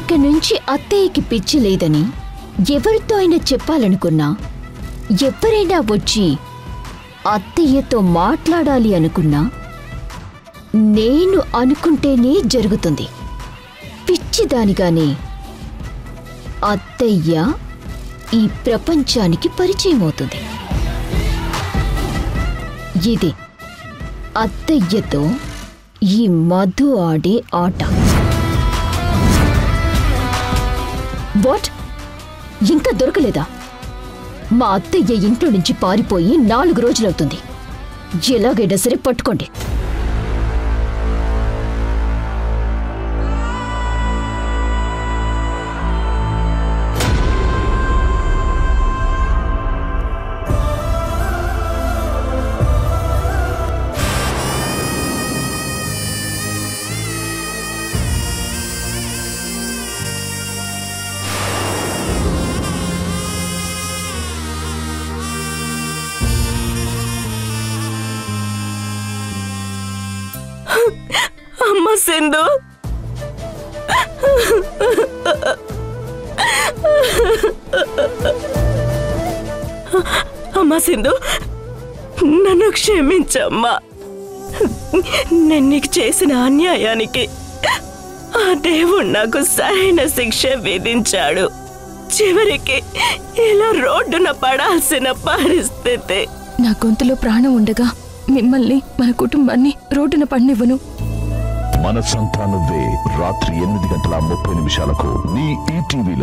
ఇక నుంచి అత్తయ్యకి పిచ్చి లేదని ఎవరితో అయినా చెప్పాలనుకున్నా, ఎవరైనా వచ్చి అత్తయ్యతో మాట్లాడాలి అనుకున్నా నేను అనుకుంటేనే జరుగుతుంది. పిచ్చిదానిగానే అత్తయ్య ఈ ప్రపంచానికి పరిచయం అవుతుంది. ఇది అత్తయ్యతో ఈ మధు ఆడే ఆట. వాట్? ఇంకా దొరకలేదా? మా అత్తయ్య ఇంట్లో నుంచి పారిపోయి 4 రోజులవుతుంది. ఎలాగైనా సరే పట్టుకోండి. అమ్మ సింధు, అమ్మ సింధు, నన్ను క్షమించమ్మా. నేను నీకు చేసిన అన్యాయానికి ఆ దేవుడు నాకు సరైన శిక్ష విధించాడు. చివరికి ఇలా రోడ్డున పడాల్సిన పరిస్థితి. నా గొంతులో ప్రాణం ఉండగా మిమ్మల్ని, మన కుటుంబాన్ని రోడ్డున పడనివ్వను. మనసంతా నువ్వే రాత్రి 8:30 నీ ఈటీవీలో.